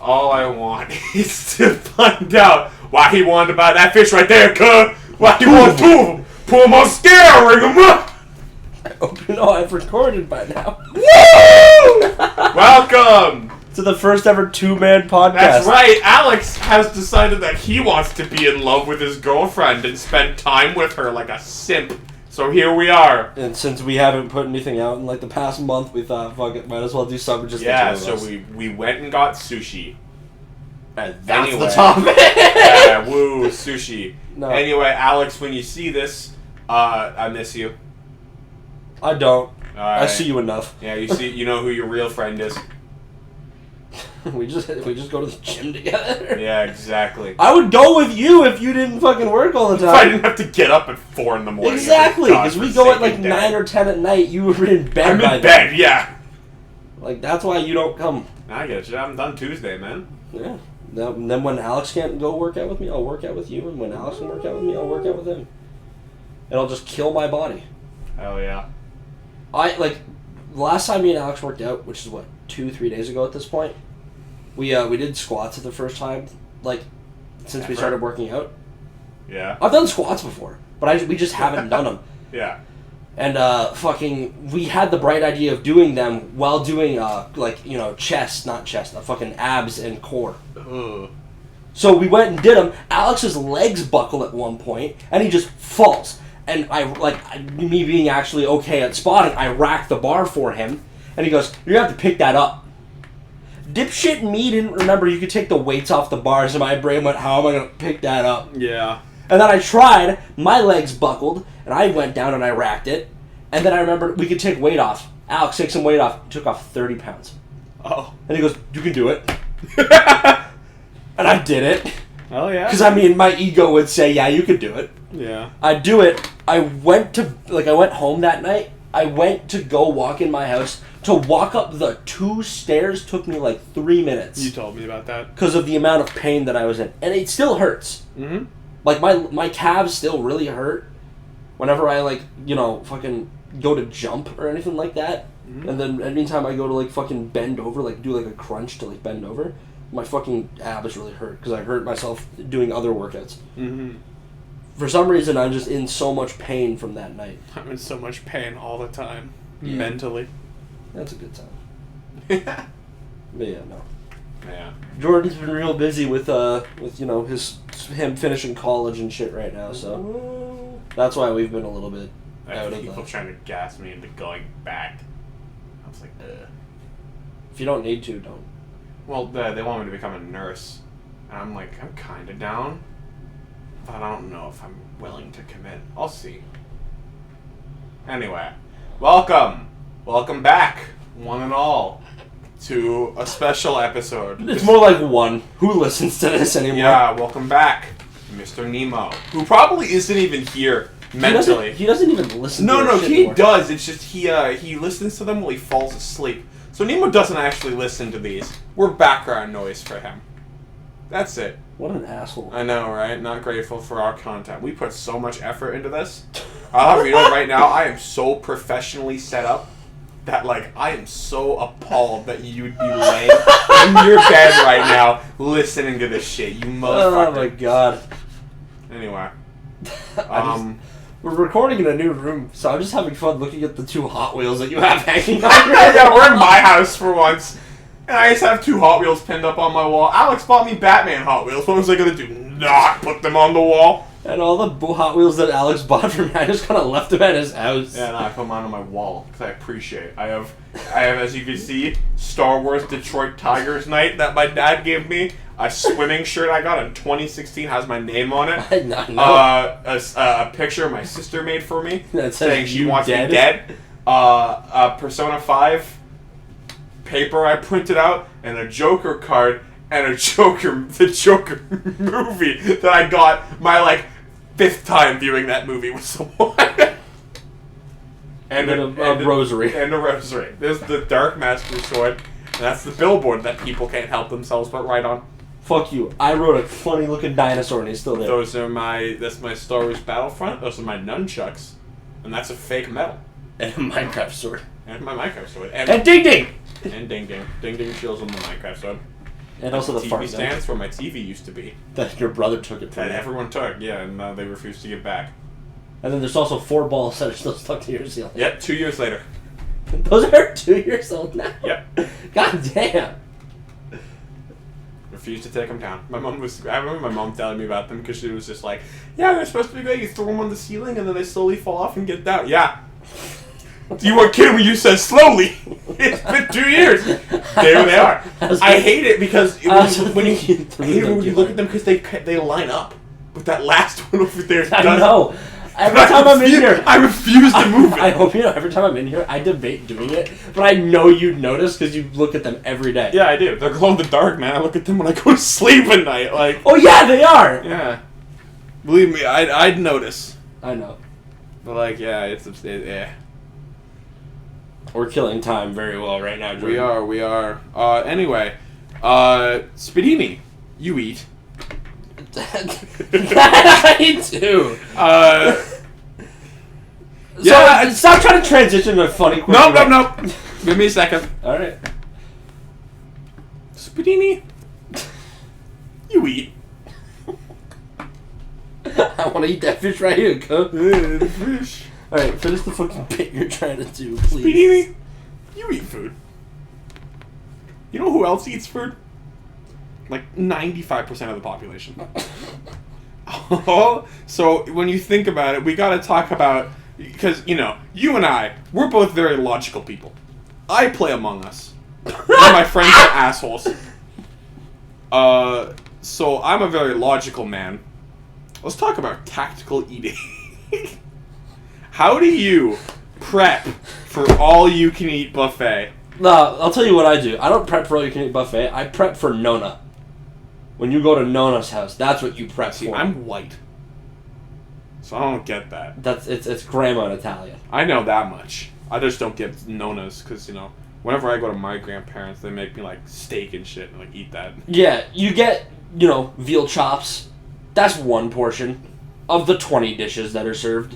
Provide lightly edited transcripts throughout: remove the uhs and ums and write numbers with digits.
all I want is to find out why he wanted to buy that fish right there, cuz. Why he wanted two of them. Put them on scale, ring them up. I hope you know I've recorded by now. Woo! Welcome to the first ever two-man podcast. That's right. Alex has decided that he wants to be in love with his girlfriend and spend time with her like a simp. So here we are. And since we haven't put anything out in like the past month, we thought, fuck it, might as well do something just so we went and got sushi. And that's the topic. Yeah, woo, sushi. No. Anyway, Alex, when you see this, I miss you. I don't. Right. I see you enough. Yeah, you know who your real friend is. we just go to the gym together. Yeah, exactly. I would go with you if you didn't fucking work all the time. If I didn't have to get up at 4 in the morning. Exactly, because we go at like 9 or 10 at night. You were in bed. I'm in bed, yeah. Like that's why you don't come. I get you. I'm done Tuesday, man. Yeah. Then when Alex can't go work out with me, I'll work out with you, and when Alex can work out with me, I'll work out with him. And I'll just kill my body. Hell yeah. The last time me and Alex worked out, which is what, 2-3 days ago at this point, we did squats for the first time, since we started working out. Yeah. I've done squats before, but we just haven't done them. Yeah. And we had the bright idea of doing them while doing fucking abs and core. Ugh. So we went and did them. Alex's legs buckle at one point, and he just falls. And me being actually okay at spotting, I racked the bar for him, and he goes, "You're gonna have to pick that up." Dipshit me didn't remember you could take the weights off the bars, and my brain went, "How am I gonna pick that up?" Yeah. And then I tried, my legs buckled, and I went down and I racked it, and then I remembered we could take weight off. Alex took some weight off, took off 30 pounds. Oh. And he goes, "You can do it." And I did it. Oh, yeah? Because, my ego would say, yeah, you could do it. Yeah. I'd do it. I went home that night. I went to go walk in my house. To walk up the 2 stairs took me 3 minutes. You told me about that. Because of the amount of pain that I was in. And it still hurts. Mm-hmm. My calves still really hurt whenever I, fucking go to jump or anything like that. Mm-hmm. And then anytime I go to, fucking bend over, do, a crunch to, bend over, my fucking abs really hurt because I hurt myself doing other workouts. Mm-hmm. For some reason, I'm just in so much pain from that night. I'm in so much pain all the time. Yeah. Mentally. That's a good time. But yeah, no. Yeah. Jordan's been real busy with him finishing college and shit right now, so that's why we've been a little bit out of people trying to gas me into going back. I was like, ugh. If you don't need to, don't. Well, they want me to become a nurse, and I'm like, I'm kind of down, but I don't know if I'm willing to commit. I'll see. Anyway, welcome back, one and all, to a special episode. It's more like one. Who listens to this anymore? Yeah, welcome back, Mr. Nemo, who probably isn't even here mentally. He doesn't even listen to No, shit he anymore. does. It's just he listens to them while he falls asleep. So Nemo doesn't actually listen to these. We're background noise for him. That's it. What an asshole. I know, right? Not grateful for our content. We put so much effort into this. I'll have you know right now, I am so professionally set up that, I am so appalled that you'd be laying in your bed right now listening to this shit, you motherfucker. Oh my god. Anyway. We're recording in a new room, so I'm just having fun looking at the 2 Hot Wheels that you have hanging on. Yeah, we're in my house for once. And I just have 2 Hot Wheels pinned up on my wall. Alex bought me Batman Hot Wheels. What was I going to do? Not put them on the wall? And all the Hot Wheels that Alex bought for me, I just kind of left them at his house. Yeah, no, I put mine on my wall because I appreciate. I have, as you can see, Star Wars Detroit Tigers Night that my dad gave me. A swimming shirt I got in 2016 has my name on it. I know. A picture my sister made for me that saying she wants me dead. A Persona 5 paper I printed out, and a Joker card, and the Joker movie that I got my 5th time viewing that movie with someone. and a rosary. And a rosary. There's the Dark Master sword, and that's the billboard that people can't help themselves but write on. Fuck you. I wrote a funny looking dinosaur and he's still there. That's my Star Wars Battlefront. Those are my nunchucks. And that's a fake metal. And a Minecraft sword. And my Minecraft sword. And ding ding! And ding ding. Ding ding shields on the Minecraft sword. And also the TV fart stands where my TV used to be. that your brother took it from That you. everyone took, yeah, and they refused to give back. And then there's also 4 balls that are still stuck to your ceiling. Yep, 2 years later. Those are 2 years old now. Yep. God damn. Refused to take them down. I remember my mom telling me about them because she was just like, yeah, they're supposed to be great. You throw them on the ceiling and then they slowly fall off and get down. Yeah. You weren't kidding when you said slowly. It's been 2 years. There they are. I hate it because when you look at them because they line up. But that last one over there I know. Every time I'm in here, I refuse to move it. I hope you know. Every time I'm in here, I debate doing it, but I know you'd notice because you look at them every day. Yeah, I do. They're glow in the dark, man. I look at them when I go to sleep at night. Like, oh yeah, they are. yeah. Believe me, I'd notice. I know. But like, yeah, yeah. We're killing time very well right now, Jordan. We are. Anyway, Spadini, you eat. I do. Yeah, stop trying to transition to a funny question. No. Give me a second. All right. Spadini, you eat. I want to eat that fish right here, cook. The fish. All right, finish the fucking bit you're trying to do, please. Spadini, you eat food. You know who else eats food? Like 95% of the population. So when you think about it, we gotta talk about, because, you know, you and I, we're both very logical people. I play Among Us. And my friends are assholes. So I'm a very logical man. Let's talk about tactical eating. How do you prep for all-you-can-eat buffet? No, I'll tell you what I do. I don't prep for all you can eat buffet. I prep for Nona. When you go to Nona's house, that's what you prep for. I'm white, so I don't get that. It's grandma in Italian. I know that much. I just don't get Nona's because, you know, whenever I go to my grandparents, they make me like steak and shit and like eat that. Yeah, you get, you know, veal chops. That's one portion of the 20 dishes that are served.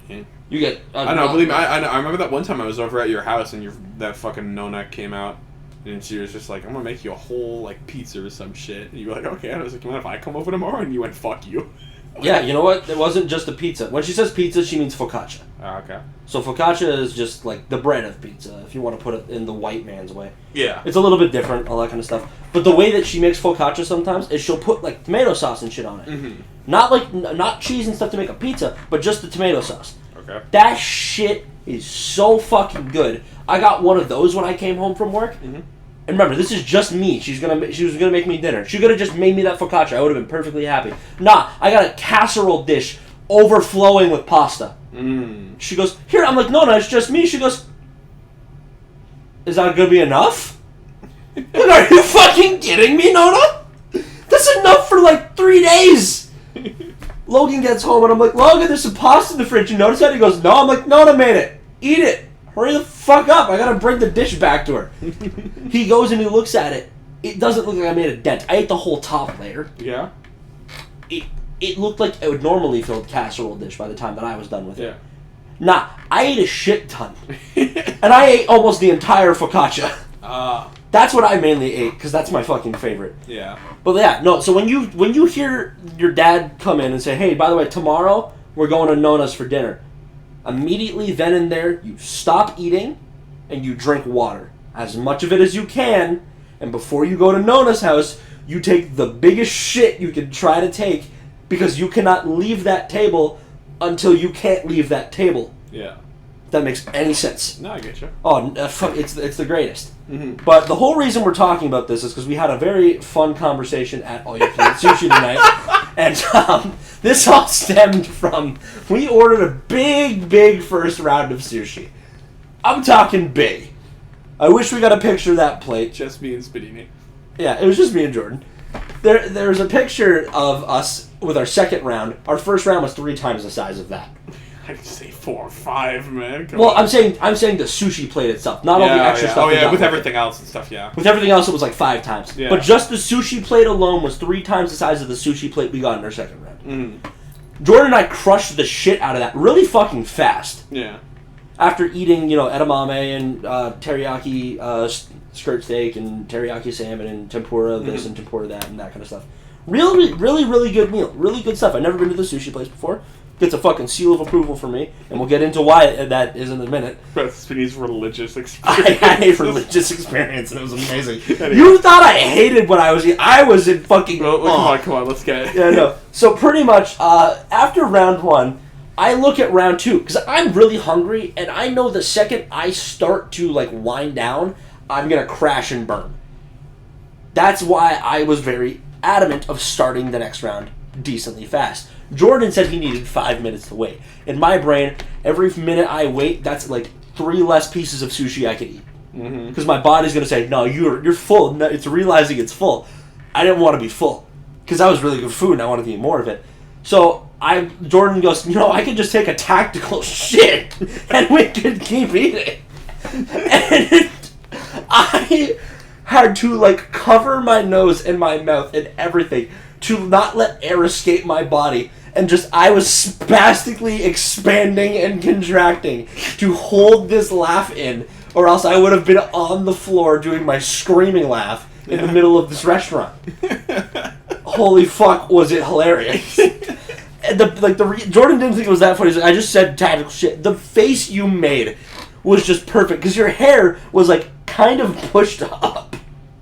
Yeah. You get. I know. Believe me, I know. I remember that one time I was over at your house and that fucking Nona came out. And she was just like, I'm gonna make you a whole, like, pizza or some shit. And you were like, okay. And I was like, what if I come over tomorrow? And you went, fuck you. Yeah, you know what? It wasn't just a pizza. When she says pizza, she means focaccia. Oh, okay. So focaccia is just, like, the bread of pizza, if you want to put it in the white man's way. Yeah. It's a little bit different, all that kind of stuff. But the way that she makes focaccia sometimes is she'll put, like, tomato sauce and shit on it. Mm-hmm. Not cheese and stuff to make a pizza, but just the tomato sauce. Okay. That shit is so fucking good. I got one of those when I came home from work. Mm-hmm. And remember, this is just me. She was gonna make me dinner. She could have just made me that focaccia. I would have been perfectly happy. Nah, I got a casserole dish overflowing with pasta. She goes, here. I'm like, no, it's just me. She goes, is that gonna be enough? Like, are you fucking kidding me, Nona? That's enough for like 3 days. Logan gets home and I'm like, Logan, there's some pasta in the fridge. You notice that? He goes, no. I'm like, Nona made it. Eat it. Hurry the fuck up. I gotta bring the dish back to her. He goes and he looks at it. It doesn't look like I made a dent. I ate the whole top layer. Yeah? It looked like a normally filled casserole dish by the time that I was done with it. Yeah. Nah, I ate a shit ton. And I ate almost the entire focaccia. That's what I mainly ate, because that's my fucking favorite. Yeah. But yeah, no, so when you hear your dad come in and say, hey, by the way, tomorrow we're going to Nona's for dinner, immediately then and there, you stop eating and you drink water. As much of it as you can, and before you go to Nona's house, you take the biggest shit you can try to take, because you cannot leave that table until you can't leave that table. Yeah. If that makes any sense. No, I get you. Oh, fuck, it's the greatest. Mm-hmm. But the whole reason we're talking about this is because we had a very fun conversation at All You Can Eat Sushi tonight. And this all stemmed from, we ordered a big first round of sushi. I'm talking big. I wish we got a picture of that plate. Just me and Spadini. Yeah, it was just me and Jordan. There's a picture of us with our second round. Our first round was 3 times the size of that. I'd say 4 or 5, man. Come Well, on. I'm saying the sushi plate itself, not all the extra stuff. Oh, yeah, with it. everything else and stuff, yeah. With everything else, it was like 5 times. Yeah. But just the sushi plate alone was 3 times the size of the sushi plate we got in our second round. Mm. Jordan and I crushed the shit out of that really fucking fast. Yeah. After eating, edamame and teriyaki skirt steak and teriyaki salmon and tempura this and tempura that and that kind of stuff. Really, really, really good meal. Really good stuff. I've never been to the sushi place before. Gets a fucking seal of approval from me, and we'll get into why that is in a minute. That's Spinny's religious experience. I had a religious experience, and it was amazing. Anyway. You thought I hated what I was eating. I was in fucking... Well, come on, let's get it. Yeah, no. So pretty much, after round 1, I look at round 2, because I'm really hungry, and I know the second I start to, like, wind down, I'm going to crash and burn. That's why I was very adamant of starting the next round decently fast. Jordan said he needed 5 minutes to wait. In my brain, every minute I wait, that's like 3 less pieces of sushi I can eat. Because my body's going to say, no, you're full. No, it's realizing it's full. I didn't want to be full. Because that was really good food and I wanted to eat more of it. So Jordan goes, I could just take a tactical shit and we could keep eating. And I had to like cover my nose and my mouth and everything to not let air escape my body, and I was spastically expanding and contracting to hold this laugh in, or else I would have been on the floor doing my screaming laugh in the middle of this restaurant. Holy fuck, was it hilarious. And Jordan didn't think it was that funny. He's like, I just said tactical shit. The face you made was just perfect, because your hair was like kind of pushed up.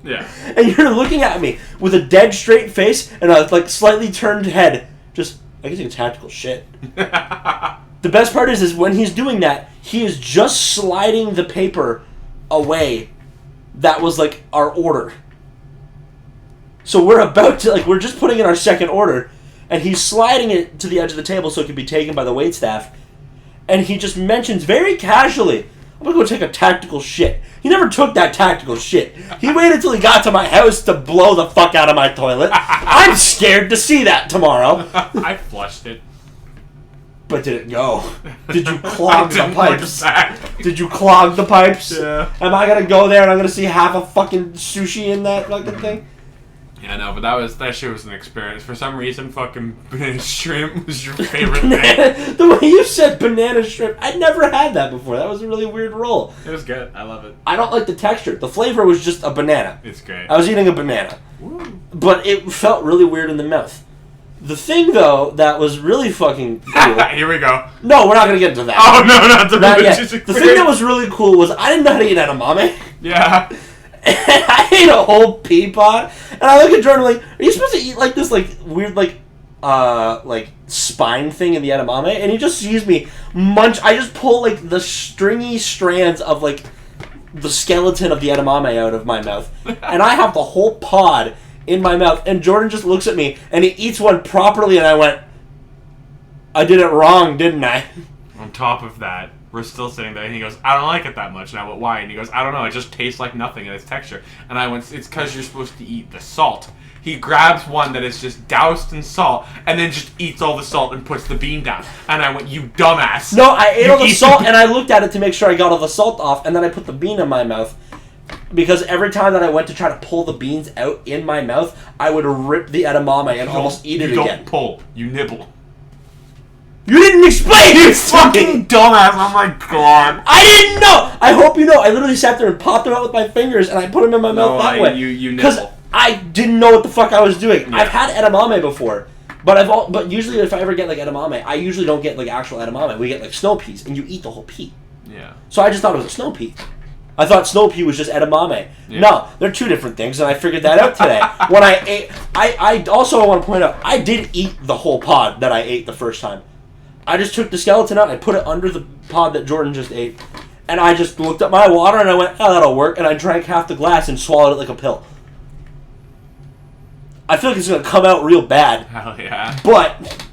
Yeah. And you're looking at me with a dead straight face and a like slightly turned head. Just, I guess it's tactical shit. The best part is when he's doing that, he is just sliding the paper away. That was like our order. So we're about to, we're just putting in our second order, and he's sliding it to the edge of the table so it can be taken by the waitstaff. And he just mentions very casually, I'm going to go take a tactical shit. He never took that tactical shit. He waited till he got to my house to blow the fuck out of my toilet. I'm scared to see that tomorrow. I flushed it. But did it go? Did you clog the pipes? Back. Did you clog the pipes? Yeah. Am I going to go there and I'm going to see half a fucking sushi in that fucking thing? Yeah, no, but that shit was an experience. For some reason, fucking banana shrimp was your favorite thing. The way you said banana shrimp, I'd never had that before. That was a really weird roll. It was good. I love it. I don't like the texture. The flavor was just a banana. It's great. I was eating a banana. Woo. But it felt really weird in the mouth. The thing, though, that was really fucking cool... Here we go. No, we're not going to get into that. Oh, no, not the religious experience. The thing that was really cool was I didn't know how to eat edamame. Yeah. And I ate a whole pea pod, and I look at Jordan like, are you supposed to eat like this weird spine thing in the edamame? And he just sees me munch. I just pull the stringy strands of the skeleton of the edamame out of my mouth, and I have the whole pod in my mouth. And Jordan just looks at me and he eats one properly, and I went, I did it wrong, didn't I? On top of that, we're still sitting there, and he goes, I don't like it that much. And I went, why? And he goes, I don't know, it just tastes like nothing in its texture. And I went, it's because you're supposed to eat the salt. He grabs one that is just doused in salt, and then just eats all the salt and puts the bean down. And I went, you dumbass. No, I ate all the salt, and I looked at it to make sure I got all the salt off, and then I put the bean in my mouth. Because every time that I went to try to pull the beans out in my mouth, I would rip the edamame and almost eat it again. You don't pull, you nibble. You didn't explain it! Fucking dumbass, oh my god. I didn't know! I hope you know. I literally sat there and popped them out with my fingers, and I put them in my mouth that way. You nibble. Because I didn't know what the fuck I was doing. Yeah. I've had edamame before, but usually if I ever get edamame, I usually don't get actual edamame. We get snow peas, and you eat the whole pea. Yeah. So I just thought it was a snow pea. I thought snow pea was just edamame. Yeah. No, they're two different things, and I figured that out today. When I ate, I also want to point out, I did eat the whole pod that I ate the first time. I just took the skeleton out, and I put it under the pod that Jordan just ate, and I just looked at my water, and I went, oh, that'll work, and I drank half the glass and swallowed it like a pill. I feel like it's going to come out real bad. Hell yeah. But,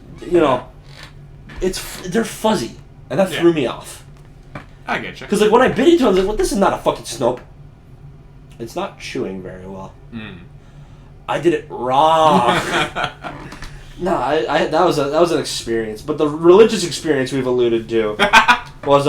they're fuzzy, and that threw me off. I get you. Because when I bit into it, I was like, well, this is not a fucking Snope. It's not chewing very well. I did it wrong. No, that was an experience. But the religious experience we've alluded to was,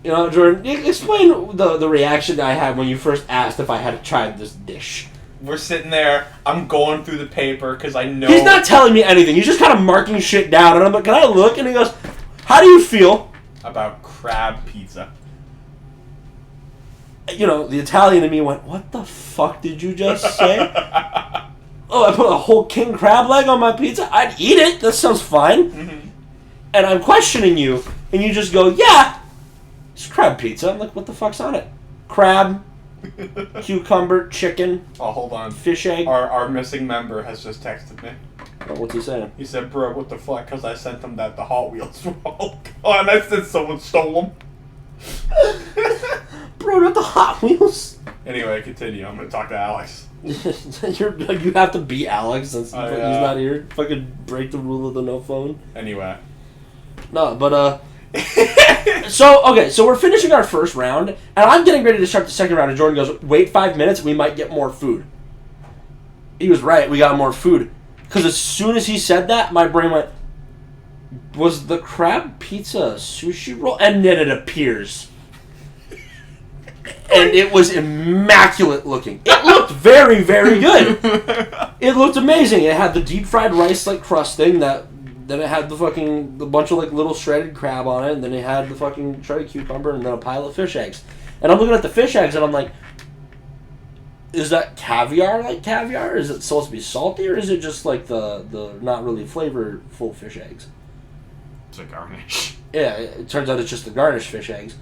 Jordan, explain the reaction I had when you first asked if I had tried this dish. We're sitting there, I'm going through the paper because I know... He's not telling me anything. He's just kind of marking shit down. And I'm like, can I look? And he goes, how do you feel about crab pizza? you know, the Italian in me went, what the fuck did you just say? Oh, I put a whole king crab leg on my pizza? I'd eat it. That sounds fine. Mm-hmm. And I'm questioning you, and you just go, yeah, it's crab pizza. I'm like, what the fuck's on it? Crab, cucumber, chicken. Oh, hold on. Fish egg. Our missing member has just texted me. Oh, what's he saying? He said, bro, what the fuck? Because I sent him that the Hot Wheels were all gone. I said someone stole them. Bro, not the Hot Wheels. Anyway, continue. I'm going to talk to Alex. You have to beat Alex since he's not here. Fucking break the rule of the no phone. Anyway. No, but, so we're finishing our first round, and I'm getting ready to start the second round, and Jordan goes, wait 5 minutes, we might get more food. He was right, we got more food. Because as soon as he said that, my brain went, was the crab pizza a sushi roll? And then it appears. And it was immaculate looking. It looked very, very good. It looked amazing. It had the deep fried rice like crust thing then it had the bunch of like little shredded crab on it, and then it had the fucking shredded cucumber, and then a pile of fish eggs. And I'm looking at the fish eggs, and I'm like, is that caviar like caviar? Is it supposed to be salty, or is it just like the not really flavorful fish eggs? It's a garnish. Yeah, it turns out it's just the garnished fish eggs.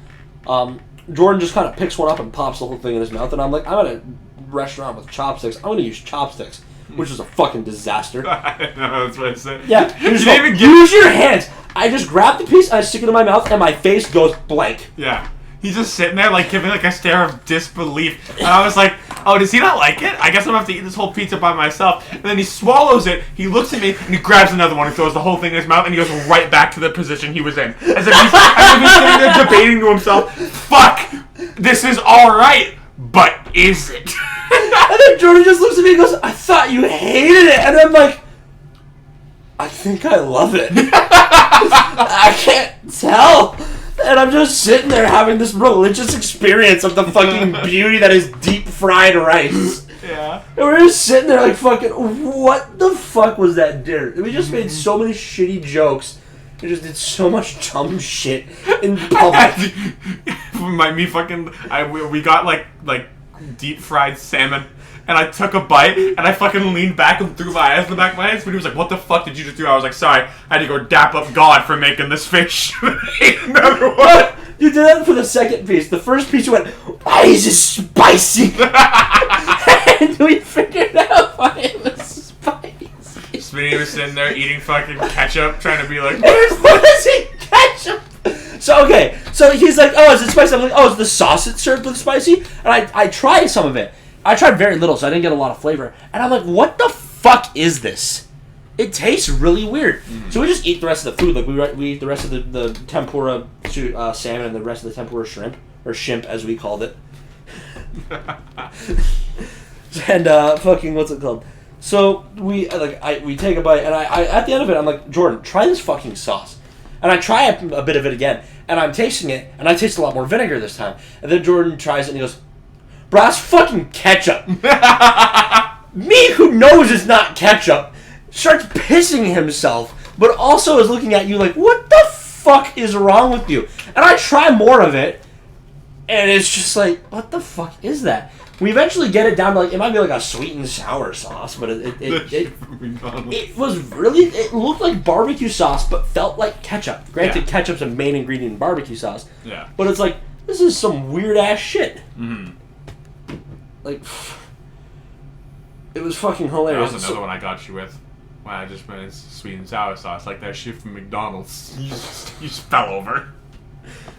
Jordan just kind of picks one up and pops the whole thing in his mouth, and I'm like, I'm at a restaurant with chopsticks. I'm going to use chopsticks, which is a fucking disaster. I know, that's what I said. Yeah, use your hands. I just grab the piece, I stick it in my mouth, and my face goes blank. Yeah. He's just sitting there, like, giving, like, a stare of disbelief. And I was like, oh, does he not like it? I guess I'm going to have to eat this whole pizza by myself. And then he swallows it, he looks at me, and he grabs another one and throws the whole thing in his mouth, and he goes right back to the position he was in. As if he's sitting there debating to himself, fuck, this is alright, but is it? And then Jordan just looks at me and goes, I thought you hated it. And I'm like, I think I love it. I can't tell. And I'm just sitting there having this religious experience of the fucking beauty that is deep fried rice. Yeah. And we're just sitting there like fucking, what the fuck was that dinner? We just made so many shitty jokes. We just did so much dumb shit in public. We got like deep fried salmon. And I took a bite, and I fucking leaned back and threw my eyes in the back of my head. So he was like, what the fuck did you just do? I was like, sorry, I had to go dap up God for making this fish. Another one. You did that for the second piece. The first piece you went, why is it spicy? And we figured out why it was spicy. Smitty was sitting there eating fucking ketchup, trying to be like, what is it? Ketchup? So, okay. So he's like, oh, is it spicy? I'm like, oh, is the sauce that's served with spicy? And I tried some of it. I tried very little, so I didn't get a lot of flavor. And I'm like, what the fuck is this? It tastes really weird. Mm. So we just eat the rest of the food. Like we eat the rest of the tempura salmon and the rest of the tempura shrimp. Or shrimp, as we called it. And fucking, what's it called? So we take a bite, and I at the end of it, I'm like, Jordan, try this fucking sauce. And I try a bit of it again, and I'm tasting it, and I taste a lot more vinegar this time. And then Jordan tries it, and he goes, bro, that's fucking ketchup. Me, who knows it's not ketchup, starts pissing himself, but also is looking at you like, what the fuck is wrong with you? And I try more of it, and it's just like, what the fuck is that? We eventually get it down to like, it might be like a sweet and sour sauce, but it was really, it looked like barbecue sauce, but felt like ketchup. Granted, ketchup's a main ingredient in barbecue sauce. Yeah. But it's like, this is some weird ass shit. Mm-hmm. Like, it was fucking hilarious. That was another one I got you with. When I just made sweet and sour sauce, like that shit from McDonald's. You just fell over.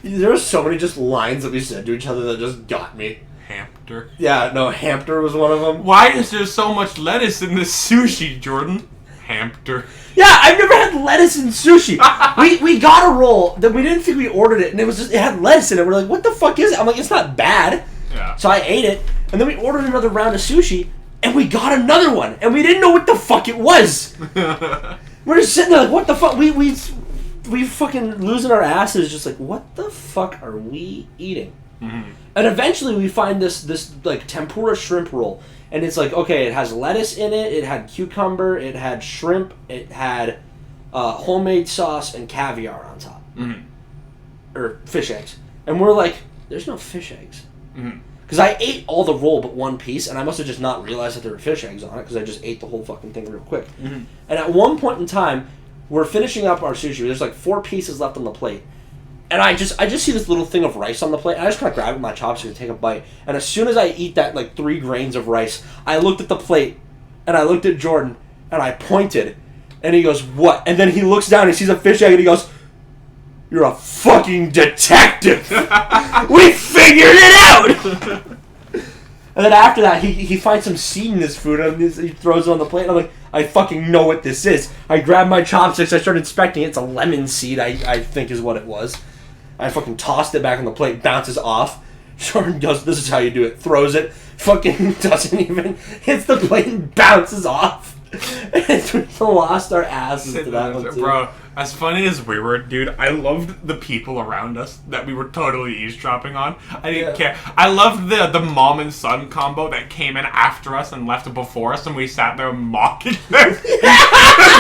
There were so many just lines that we said to each other that just got me. Hamster. Yeah, no, hamster was one of them. Why is there so much lettuce in this sushi, Jordan? Hamster. Yeah, I've never had lettuce in sushi. we got a roll that we didn't think we ordered it, and it had lettuce in it. We're like, what the fuck is it? I'm like, it's not bad. Yeah. So I ate it, and then we ordered another round of sushi, and we got another one, and we didn't know what the fuck it was. We're just sitting there like, what the fuck? We fucking losing our asses, just like, what the fuck are we eating? Mm-hmm. And eventually we find this like tempura shrimp roll, and it's like, okay, it has lettuce in it, it had cucumber, it had shrimp, it had homemade sauce and caviar on top, or fish eggs, and we're like, there's no fish eggs. Mm-hmm. Because I ate all the roll but one piece, and I must have just not realized that there were fish eggs on it, because I just ate the whole fucking thing real quick. Mm-hmm. And at one point in time, we're finishing up our sushi. There's like 4 pieces left on the plate. And I just see this little thing of rice on the plate, and I just kind of grab it with my chopstick and take a bite. And as soon as I eat that, like, 3 grains of rice, I looked at the plate, and I looked at Jordan, and I pointed, and he goes, what? And then he looks down, and he sees a fish egg, and he goes, you're a fucking detective! We figured it out! And then after that, he finds some seed in his food, and he throws it on the plate, and I'm like, I fucking know what this is. I grabbed my chopsticks, I started inspecting it. It's a lemon seed, I think is what it was. I fucking tossed it back on the plate, bounces off. Jordan goes, this is how you do it. Throws it, fucking doesn't even, hits the plate and bounces off. And we lost our asses to that one, too. Bro, as funny as we were, dude, I loved the people around us that we were totally eavesdropping on. I didn't care. I loved the mom and son combo that came in after us and left before us, and we sat there mocking them. We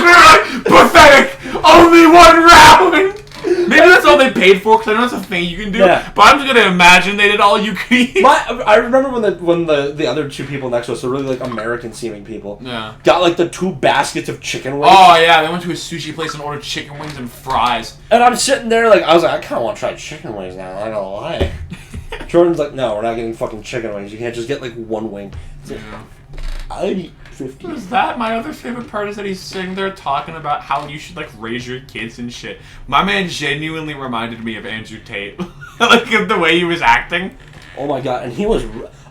were like, pathetic! Only 1 round! Maybe that's all they paid for, because I know it's a thing you can do. Yeah. But I'm just gonna imagine they did all you could eat. I remember when the other 2 people next to us, the really like American-seeming people, got like the 2 baskets of chicken wings. Oh yeah, they went to a sushi place and ordered chicken wings and fries. And I'm sitting there like, I was like, I kind of want to try chicken wings now. I don't lie. Jordan's like, no, we're not getting fucking chicken wings. You can't just get like 1 wing. Like, I'd eat 50. Is that my other favorite part? Is that he's sitting there talking about how you should like raise your kids and shit. My man genuinely reminded me of Andrew Tate, like the way he was acting. Oh my god! And he was.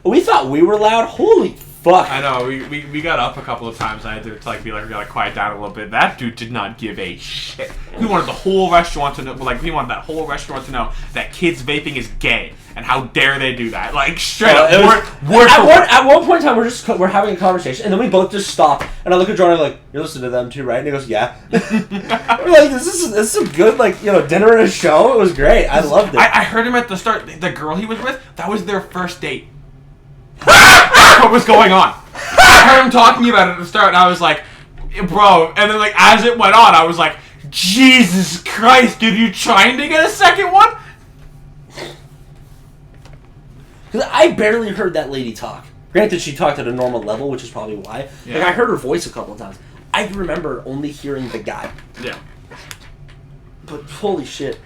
We thought we were loud. Holy fuck! I know. We got up a couple of times. I had to like be like, we gotta quiet down a little bit. That dude did not give a shit. He wanted the whole restaurant to know. Like he wanted that whole restaurant to know that kids vaping is gay. And how dare they do that? Like straight up. At one point in time, we're having a conversation, and then we both just stop. And I look at Jordan like, "You're listening to them too, right?" And he goes, "Yeah." We're like, "This is some good dinner and a show." It was great. I loved it. I heard him at the start. The girl he was with, that was their first date. That's what was going on. I heard him talking about it at the start, and I was like, "Bro." And then as it went on, I was like, "Jesus Christ, dude! You trying to get a second one?" Because I barely heard that lady talk. Granted, she talked at a normal level, which is probably why. Yeah. Like, I heard her voice a couple of times. I remember only hearing the guy. Yeah. But holy shit.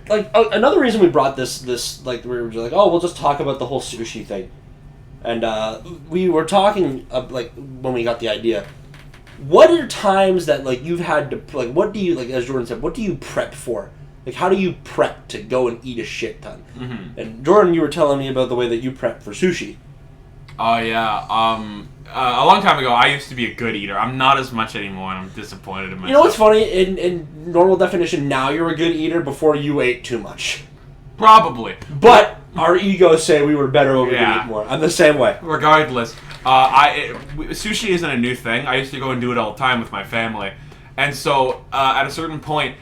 Like, another reason we brought this, like, we were just like, oh, we'll just talk about the whole sushi thing. And we were talking, like, when we got the idea. What are times that, like, you've had to, like, what do you, like, as Jordan said, what do you prep for? Like, how do you prep to go and eat a shit ton? Mm-hmm. And Jordan, you were telling me about the way that you prep for sushi. Oh, yeah. A long time ago, I used to be a good eater. I'm not as much anymore, and I'm disappointed in myself. You know what's funny? In normal definition, now you're a good eater. Before you ate too much. Probably. But our egos say we were better when we could eat more. I'm the same way. Regardless, sushi isn't a new thing. I used to go and do it all the time with my family. And so, at a certain point,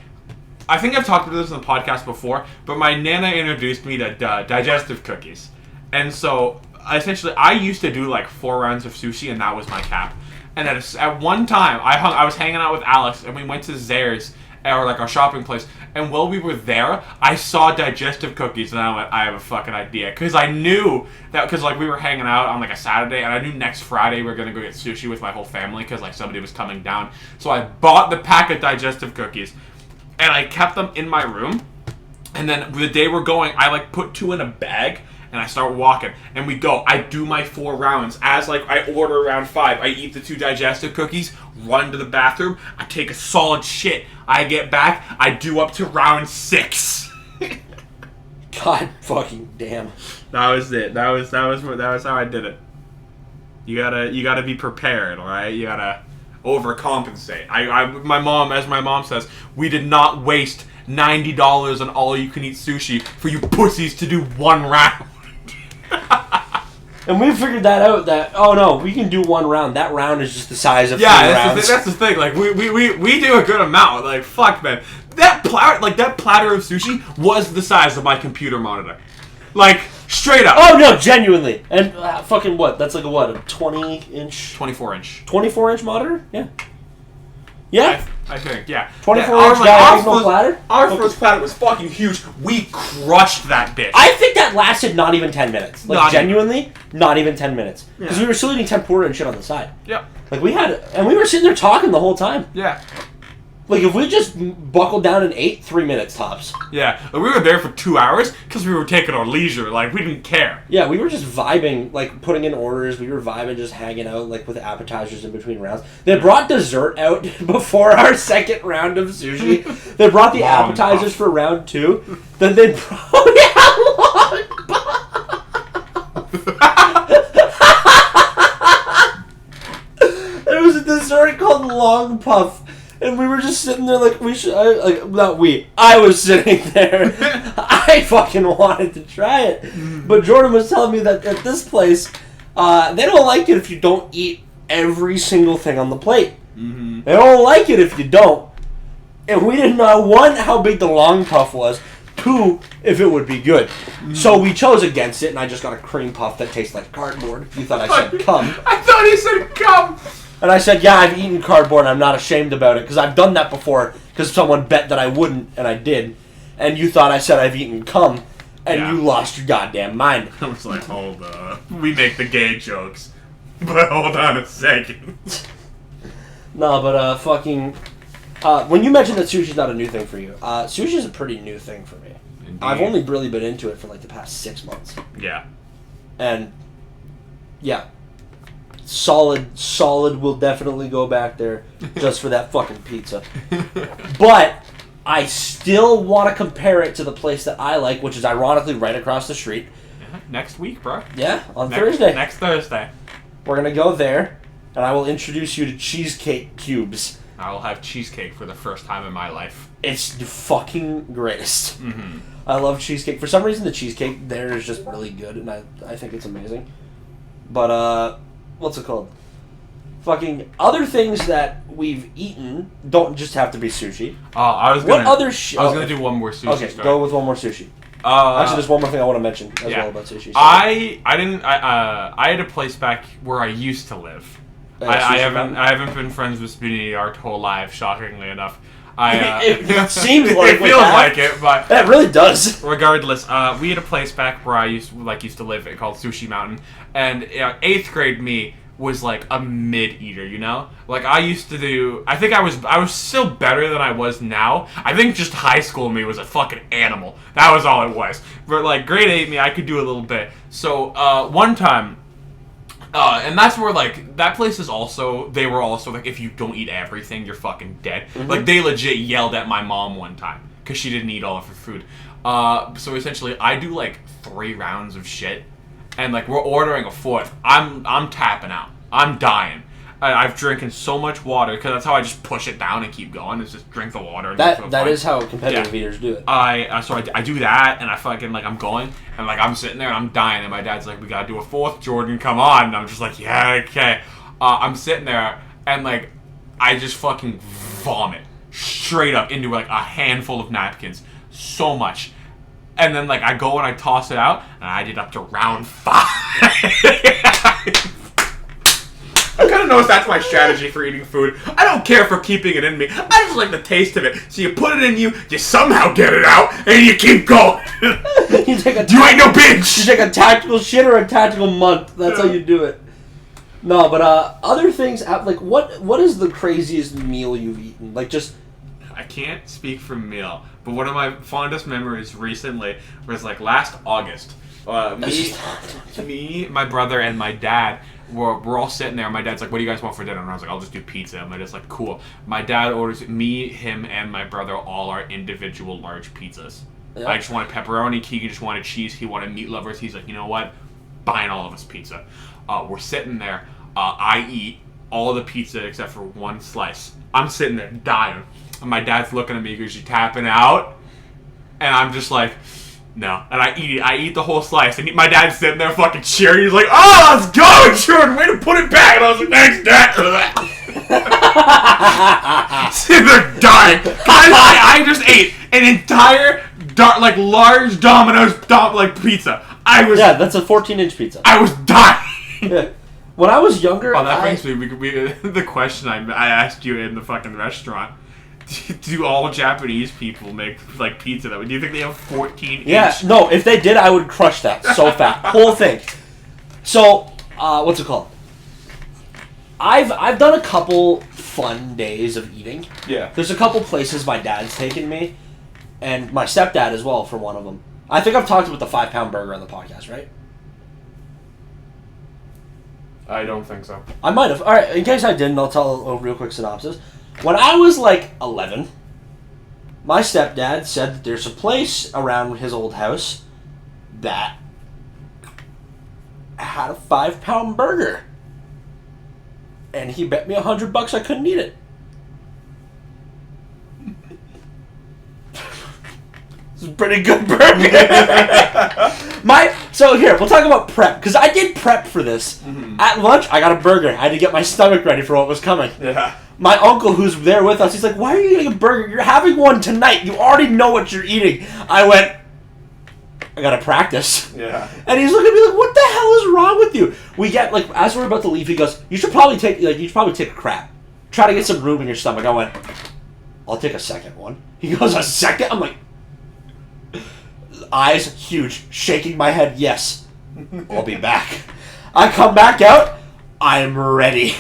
I think I've talked about this in the podcast before, but my nana introduced me to digestive cookies. And so, essentially, I used to do like 4 rounds of sushi, and that was my cap. And at one time, I was hanging out with Alex, and we went to Zare's, or like our shopping place, and while we were there, I saw digestive cookies, and I went, I have a fucking idea. Because I knew that, because like we were hanging out on like a Saturday, and I knew next Friday we were going to go get sushi with my whole family, because like somebody was coming down. So I bought the pack of digestive cookies. And I kept them in my room. And then the day we're going, I like put 2 in a bag and I start walking. And we go. I do my 4 rounds. As like I order round 5, I eat the 2 digestive cookies, run to the bathroom, I take a solid shit. I get back, I do up to round 6. God fucking damn. That was it. That was how I did it. You gotta be prepared, alright? You gotta overcompensate. My mom says, we did not waste $90 on all-you-can-eat sushi for you pussies to do 1 round. And we figured that out. That we can do 1 round. That round is just the size of 3 rounds. That's the thing. Like we do a good amount. Like fuck, man. That platter of sushi was the size of my computer monitor. Like straight up. Oh no, genuinely. And fucking what? That's like a 20-inch, 24-inch, 24-inch monitor. Yeah. Yeah. I think, yeah. 24-inch diagonal platter? Our first platter was fucking huge. We crushed that bitch. I think that lasted not even 10 minutes. Like, Not genuinely, not even 10 minutes. Because Yeah. we were still eating tempura and shit on the side. Yep. Like, we were sitting there talking the whole time. Yeah. Like, if we just buckled down and ate, 3 minutes tops. Yeah. We were there for 2 hours because we were taking our leisure. Like, we didn't care. Yeah, we were just vibing, like, putting in orders. We were vibing, just hanging out, like, with appetizers in between rounds. They brought dessert out before our second round of sushi. They brought the Long appetizers puff. for round 2. Then they brought... Oh, yeah, long puff. There was a dessert called Long Puff. And we were just sitting there like, I was sitting there. I fucking wanted to try it. But Jordan was telling me that at this place, they don't like it if you don't eat every single thing on the plate. Mm-hmm. They don't like it if you don't. And we didn't know, 1, how big the long puff was, 2, if it would be good. So we chose against it, and I just got a cream puff that tastes like cardboard. You thought I said cum. I thought he said come. And I said, yeah, I've eaten cardboard and I'm not ashamed about it because I've done that before because someone bet that I wouldn't and I did. And you thought I said I've eaten cum and Yeah. you lost your goddamn mind. I was like, hold up. We make the gay jokes. But hold on a second. No, but fucking... when you mentioned that sushi's not a new thing for you, sushi's a pretty new thing for me. Indeed. I've only really been into it for like the past 6 months. Yeah. And, yeah. Solid will definitely go back there just for that fucking pizza. But I still want to compare it to the place that I like, which is ironically right across the street. Yeah. Next week, bro. Yeah, on Thursday. Next Thursday. We're going to go there, and I will introduce you to cheesecake cubes. I will have cheesecake for the first time in my life. It's the fucking greatest. Mm-hmm. I love cheesecake. For some reason, the cheesecake there is just really good, and I think it's amazing. But, what's it called? Fucking other things that we've eaten don't just have to be sushi. Oh, I was gonna. What other I was gonna do one more sushi Okay, story. go with one more sushi. Actually, there's one more thing I want to mention as yeah. well about sushi. So. I had a place back where I used to live. I Sushi haven't Mountain? I haven't been friends with Spinny our whole lives, shockingly enough. It seems like it feels like it, but that really does. regardless, we had a place back where I used to live called Sushi Mountain, and 8th grade me was like a mid eater, you know. Like I used to do. I think I was still better than I was now. I think just high school me was a fucking animal. That was all it was. But like grade 8 me, I could do a little bit. So one time. And that's where, like, that place is also, they were also, like, if you don't eat everything, you're fucking dead. Mm-hmm. Like, they legit yelled at my mom one time, because she didn't eat all of her food. So essentially, I do, like, 3 rounds of shit, and, like, we're ordering a 4th. I'm tapping out. I'm dying. I've drinking so much water, because that's how I just push it down and keep going, is just drink the water. And That is how competitive eaters do it. I do that, and I fucking, like, I'm going, and, like, I'm sitting there, and I'm dying, and my dad's like, we gotta do a 4th, Jordan, come on, and I'm just like, yeah, okay. I'm sitting there, and, like, I just fucking vomit straight up into, like, a handful of napkins. So much. And then, like, I go and I toss it out, and I did up to round 5. I kind of noticed that's my strategy for eating food. I don't care for keeping it in me. I just like the taste of it. So you put it in you, you somehow get it out, and you keep going. You take a You ain't no bitch! You take a tactical shit or a tactical month. That's how you do it. No, but other things, like, what is the craziest meal you've eaten? Like, just... I can't speak for meal, but one of my fondest memories recently was, like, last August. Me, my brother, and my dad we're all sitting there. My dad's like, what do you guys want for dinner? And I was like, I'll just do pizza. And my dad's like, cool. My dad orders me, him, and my brother all our individual large pizzas. Yep. I just wanted pepperoni. Keegan just wanted cheese. He wanted meat lovers. He's like, you know what? Buying all of us pizza. We're sitting there. I eat all of the pizza except for one slice. I'm sitting there dying. And my dad's looking at me because you're tapping out. And I'm just like... No. And I eat the whole slice. And my dad's sitting there fucking cheering. He's like, oh, let's go, Jordan. Way to put it back. And I was like, thanks, Dad. Sitting there dying. I just ate an entire, large Domino's pizza. Yeah, that's a 14-inch pizza. I was dying. Yeah. When I was younger... Oh, that brings me the question I asked you in the fucking restaurant. Do all Japanese people make like pizza that way? Do you think they have 14 Yeah, inch? no, if they did, I would crush that so fat. Whole thing. So, what's it called? I've done a couple fun days of eating. Yeah. There's a couple places my dad's taken me, and my stepdad as well for one of them. I think I've talked about the 5-pound burger on the podcast, right? I don't think so. I might have. All right, in case I didn't, I'll tell a real quick synopsis. When I was like 11, my stepdad said that there's a place around his old house that had a 5-pound burger. And he bet me $100 I couldn't eat it. It's a pretty good burger. So here, we'll talk about prep. Because I did prep for this. Mm-hmm. At lunch, I got a burger. I had to get my stomach ready for what was coming. Yeah. My uncle, who's there with us, he's like, why are you eating a burger? You're having one tonight. You already know what you're eating. I went, I gotta practice. Yeah. And he's looking at me like, what the hell is wrong with you? We get, like, as we're about to leave, he goes, you should probably take a crap. Try to get some room in your stomach. I went, I'll take a second one. He goes, a second? I'm like, eyes huge, shaking my head, yes. I'll be back. I come back out, I'm ready.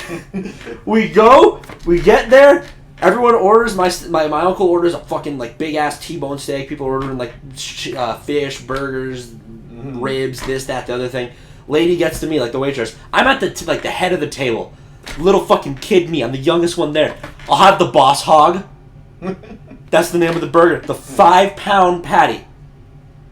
We go, we get there, everyone orders, my uncle orders a fucking like big ass T-bone steak, people are ordering like fish, burgers, ribs, this, that, the other thing. Lady gets to me, like the waitress, I'm at the the head of the table. Little fucking kid me, I'm the youngest one there. I'll have the Boss Hog. That's the name of the burger. The 5-pound patty.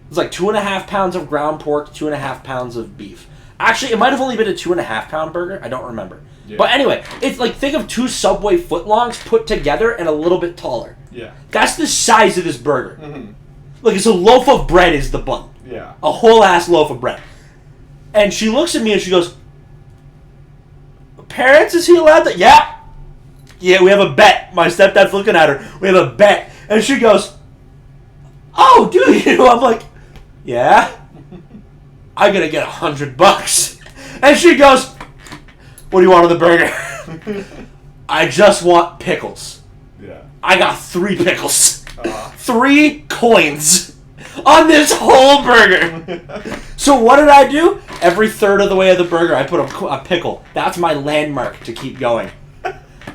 It's like 2.5 pounds of ground pork, 2.5 pounds of beef. Actually, it might have only been a 2.5 pound burger. I don't remember. Yeah. But anyway, it's like, think of 2 Subway footlongs put together and a little bit taller. Yeah. That's the size of this burger. Mm-hmm. Like, it's a loaf of bread is the bun. Yeah. A whole ass loaf of bread. And she looks at me and she goes, parents, is he allowed to? Yeah. Yeah, we have a bet. My stepdad's looking at her. We have a bet. And she goes, oh, do you? I'm like, yeah. I'm gonna get $100. And she goes, what do you want on the burger? I just want pickles. Yeah. I got 3 pickles. 3 coins on this whole burger. So what did I do? Every third of the way of the burger, I put a pickle. That's my landmark to keep going.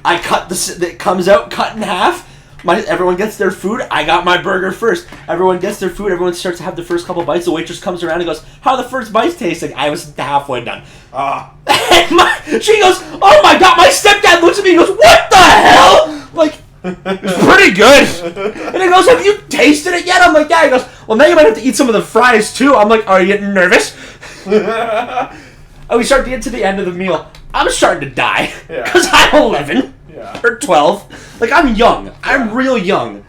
I cut it comes out cut in half. Everyone gets their food. I got my burger first. Everyone gets their food. Everyone starts to have the first couple bites. The waitress comes around and goes, how are the first bites tasting? I was halfway done. She goes, oh my god, my stepdad looks at me and goes, what the hell? Like, it's pretty good. And he goes, have you tasted it yet? I'm like, yeah. He goes, well, now you might have to eat some of the fries too. I'm like, are you getting nervous? And we start to get to the end of the meal. I'm starting to die. Because I'm 11. Yeah. Or 12. Like, I'm young. Yeah. I'm real young.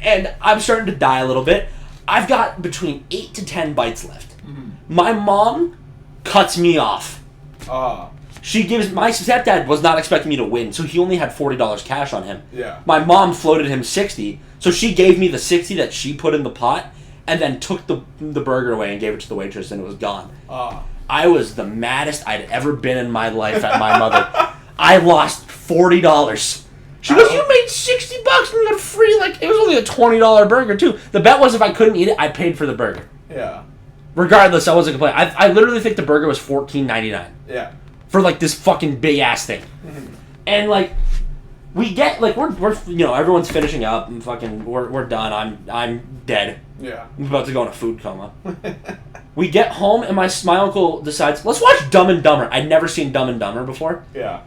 And I'm starting to die a little bit. I've got between 8 to 10 bites left. Mm-hmm. My mom cuts me off. She gives... My stepdad was not expecting me to win, so he only had $40 cash on him. Yeah. My mom floated him 60, so she gave me the 60 that she put in the pot, and then took the burger away and gave it to the waitress, and it was gone. I was the maddest I'd ever been in my life at my mother. I lost $40. She goes, you made $60 and you got free, like, it was only a $20 burger, too. The bet was if I couldn't eat it, I paid for the burger. Yeah. Regardless, I wasn't complaining. I literally think the burger was $14.99. Yeah. For, like, this fucking big-ass thing. Mm-hmm. And, like, we get, like, we're you know, everyone's finishing up and fucking, we're done. I'm dead. Yeah. I'm about to go in a food coma. We get home and my uncle decides, let's watch Dumb and Dumber. I'd never seen Dumb and Dumber before. Yeah.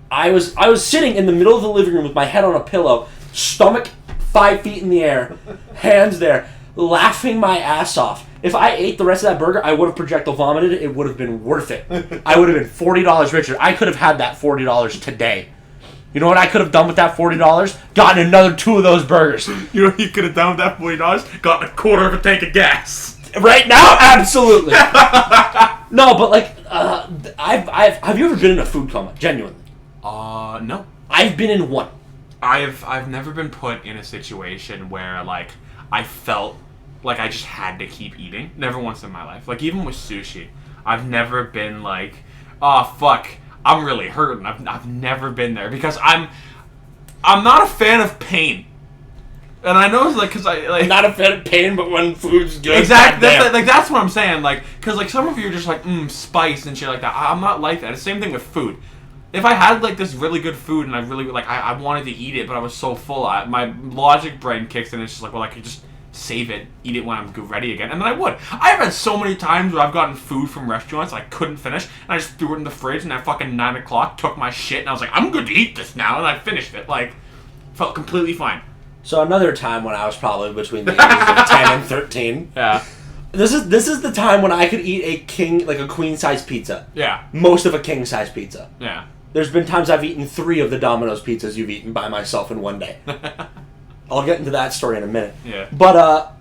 I was sitting in the middle of the living room with my head on a pillow, stomach 5 feet in the air, hands there, laughing my ass off. If I ate the rest of that burger, I would have projectile vomited. It would have been worth it. I would have been $40 richer. I could have had that $40 today. You know what I could have done with that $40? Gotten another 2 of those burgers. You know what you could have done with that $40? Gotten a quarter of a tank of gas. Right now? Absolutely. No, but like, have you ever been in a food coma? Genuinely. No. I've been in one. I've never been put in a situation where, like, I felt like I just had to keep eating. Never once in my life. Like, even with sushi, I've never been like, oh, fuck, I'm really hurting. I've never been there because I'm not a fan of pain. And I know it's like, because I'm not a fan of pain, but when food's good. Exactly. That's what I'm saying. Like, because like some of you are just like, spice and shit like that. I'm not like that. It's the same thing with food. If I had like this really good food and I really like, I wanted to eat it, but I was so full, my logic brain kicks in. And it's just like, well, I could just save it, eat it when I'm ready again, and then I would. I've had so many times where I've gotten food from restaurants I couldn't finish, and I just threw it in the fridge, and at fucking 9 o'clock, took my shit, and I was like, I'm good to eat this now, and I finished it. Like, felt completely fine. So another time when I was probably between the ages of 10 and 13. Yeah. This is the time when I could eat a queen size pizza. Yeah. Most of a king size pizza. Yeah. There's been times I've eaten 3 of the Domino's pizzas you've eaten by myself in one day. I'll get into that story in a minute. Yeah. But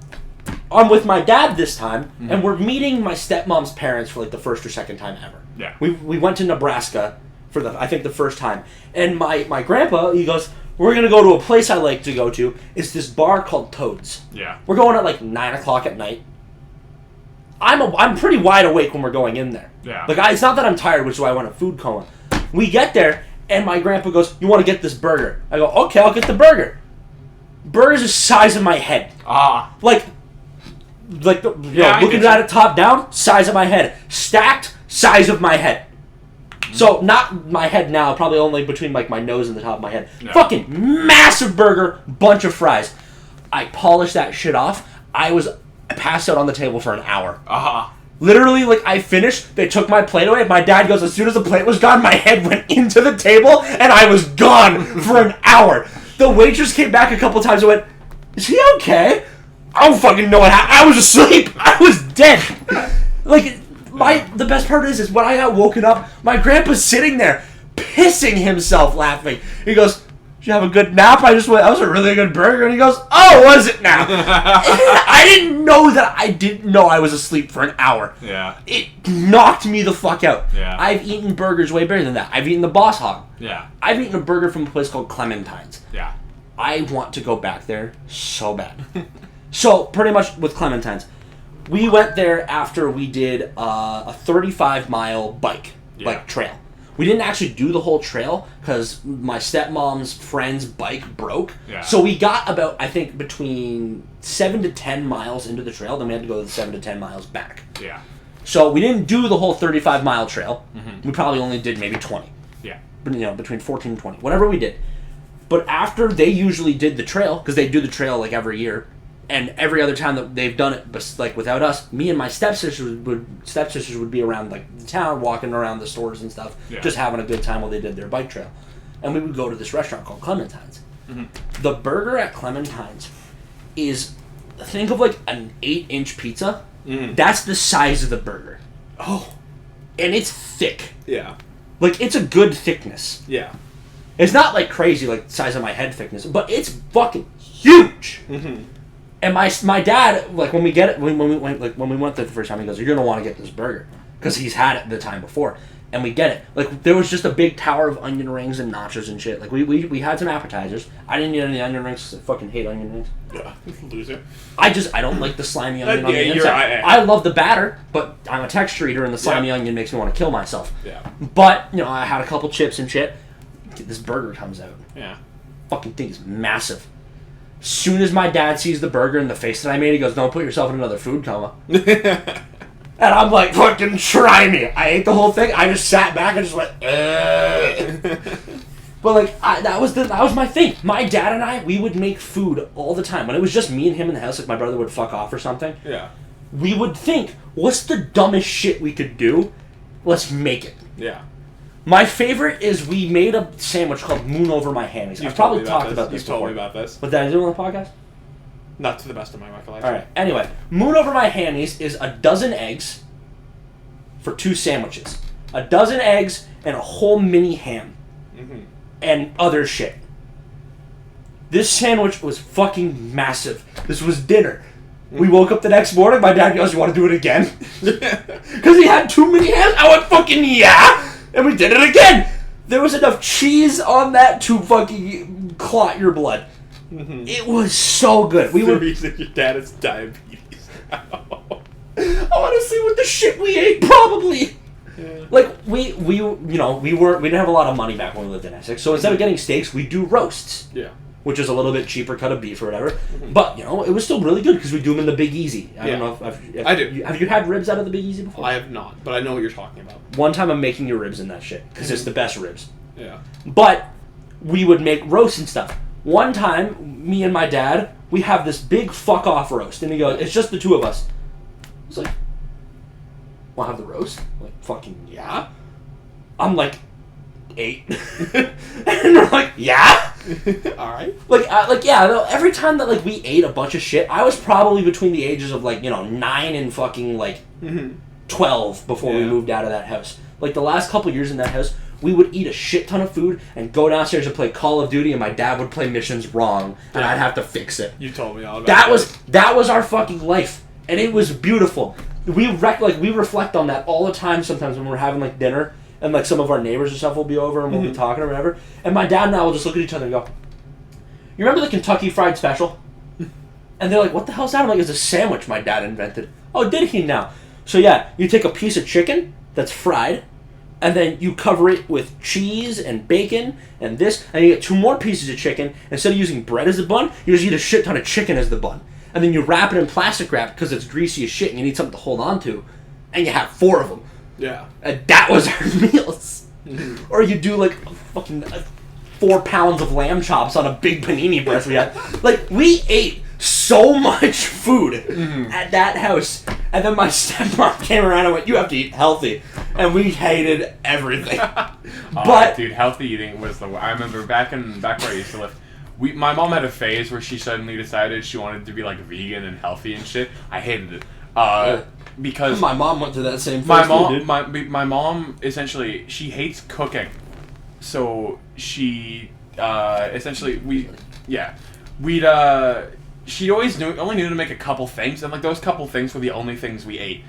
I'm with my dad this time, and we're meeting my stepmom's parents for like the first or second time ever. Yeah. We went to Nebraska for I think the first time, and my grandpa, he goes, we're gonna go to a place I like to go to. It's this bar called Toad's. Yeah. We're going at like 9 o'clock at night. I'm pretty wide awake when we're going in there. Yeah. Like it's not that I'm tired, which is why I went a food coma. We get there, and my grandpa goes, "You want to get this burger?" I go, "Okay, I'll get the burger." Burger's the size of my head. Like looking at it top down, size of my head. Stacked, size of my head. So, not my head now, probably only between like my nose and the top of my head. Yeah. Fucking massive burger, bunch of fries. I polished that shit off. I passed out on the table for an hour. Literally, like, I finished, they took my plate away, my dad goes, as soon as the plate was gone, my head went into the table, and I was gone for an hour. The waitress came back a couple times and went, "Is he okay?" I don't fucking know what happened. I was asleep. I was dead. Like, the best part is when I got woken up, my grandpa's sitting there, pissing himself laughing. He goes, "Did you have a good nap?" I just went, "That was a really good burger." And he goes, "Oh, was it now?" I didn't know I was asleep for an hour. Yeah. It knocked me the fuck out. Yeah. I've eaten burgers way better than that. I've eaten the Boss Hog. Yeah. I've eaten a burger from a place called Clementine's. Yeah. I want to go back there so bad. So, pretty much with Clementine's, we went there after we did a 35-mile bike trail. We didn't actually do the whole trail because my stepmom's friend's bike broke. Yeah. So we got about, I think, between 7 to 10 miles into the trail. Then we had to go the 7 to 10 miles back. Yeah. So we didn't do the whole 35-mile trail. Mm-hmm. We probably only did maybe 20. Yeah. Between 14 and 20. Whatever we did. But after they usually did the trail, because they do the trail like every year, and every other time that they've done it, but like without us, me and my stepsisters would be around like the town, walking around the stores and stuff, just having a good time while they did their bike trail. And we would go to this restaurant called Clementine's. Mm-hmm. The burger at Clementine's is, think of like an 8-inch pizza. Mm. That's the size of the burger. Oh. And it's thick. Yeah. Like, it's a good thickness. Yeah. It's not like crazy, like size of my head thickness, but it's fucking huge. Mm-hmm. And my dad, like when we went there the first time, he goes, "You're gonna want to get this burger," because he's had it the time before, and we get it. Like there was just a big tower of onion rings and nachos and shit. Like we had some appetizers. I didn't eat any onion rings because I fucking hate onion rings. Yeah, loser. I don't like the slimy onion on the Yeah, inside. I love the batter, but I'm a texture eater, and the slimy onion makes me want to kill myself. Yeah. But I had a couple chips and shit. This burger comes out. Yeah. Fucking thing is massive. Soon as my dad sees the burger and the face that I made, he goes, "Don't put yourself in another food coma." And I'm like, "Fucking try me." I ate the whole thing. I just sat back and just went, But like, that was my thing. My dad and I, we would make food all the time. When it was just me and him in the house, like my brother would fuck off or something. Yeah. We would think, what's the dumbest shit we could do? Let's make it. Yeah. My favorite is we made a sandwich called Moon Over My Hammies. I've probably talked about this before. You've told me about this. But did I do it on the podcast? Not to the best of my recollection. Alright, anyway. Moon Over My Hammies is a dozen eggs for 2 sandwiches. A dozen eggs and a whole mini ham. Mm-hmm. And other shit. This sandwich was fucking massive. This was dinner. We woke up the next morning, my dad goes, "You want to do it again?" Because he had too many hams. I went, "Fucking yeah!" And we did it again. There was enough cheese on that to fucking clot your blood. Mm-hmm. It was so good. The reason your dad has diabetes. I want to see what the shit we ate, probably. Like we didn't have a lot of money back when we lived in Essex, so instead of getting steaks, we do roasts. Yeah. Which is a little bit cheaper cut of beef or whatever, but it was still really good because we do them in the Big Easy. I don't know if I do. Have you had ribs out of the Big Easy before? I have not, but I know what you're talking about. One time I'm making your ribs in that shit because it's the best ribs. Yeah. But we would make roasts and stuff. One time, me and my dad, we have this big fuck off roast, and he goes, "It's just the two of us." It's like, "Want to have the roast?" I'm like, fucking yeah. I'm like 8, and they're like, "Yeah." All right. No, every time that like we ate a bunch of shit, I was probably between the ages of 9 and fucking 12 before we moved out of that house. Like the last couple years in that house, we would eat a shit ton of food and go downstairs and play Call of Duty, and my dad would play missions wrong, and I'd have to fix it. You told me all about that. That was our fucking life, and it was beautiful. We reflect on that all the time. Sometimes when we're having dinner, and some of our neighbors and stuff will be over, and we'll be talking or whatever. And my dad and I will just look at each other and go, "You remember the Kentucky Fried Special?" And they're like, "What the hell's that?" I'm like, "It's a sandwich my dad invented." "Oh, did he now?" So yeah, you take a piece of chicken that's fried, and then you cover it with cheese and bacon and this, and you get 2 more pieces of chicken. Instead of using bread as the bun, you just eat a shit ton of chicken as the bun. And then you wrap it in plastic wrap because it's greasy as shit and you need something to hold on to. And you have 4 of them. Yeah. And that was our meals. Or you do 4 pounds of lamb chops on a big panini breast we had. We ate so much food at that house. And then my stepmom came around and went, "You have to eat healthy." And we hated everything. But dude, healthy eating was the way. I remember back where I used to live, my mom had a phase where she suddenly decided she wanted to be vegan and healthy and shit. I hated it. Because my mom went to that same phase. My mom essentially, she hates cooking. So she she only knew to make a couple things, and those couple things were the only things we ate.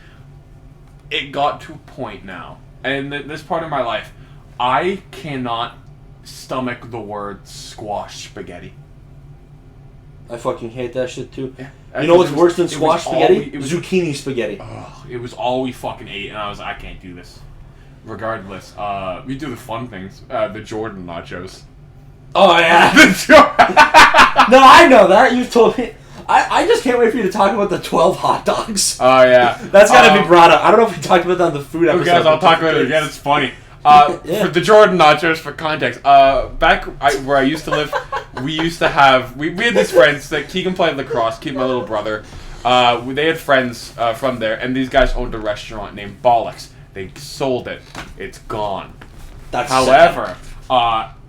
It got to a point now, and this part of my life, I cannot stomach the word squash spaghetti. I fucking hate that shit too. Yeah. You know what's worse than squash spaghetti? Zucchini spaghetti. It was all we fucking ate, and I was like, I can't do this. Regardless, we do the fun things. The Jordan nachos. Oh yeah. No, I know that. You told me. I just can't wait for you to talk about the 12 hot dogs. Oh yeah. That's gotta be brought up. I don't know if we talked about that on the food episode. Guys, I'll talk about it again. It's funny. For the Jordan nachos, for context, where I used to live, we used to have we had these friends that Keegan played lacrosse. Keegan, my little brother, they had friends from there, and these guys owned a restaurant named Bollocks. They sold it. It's gone. However,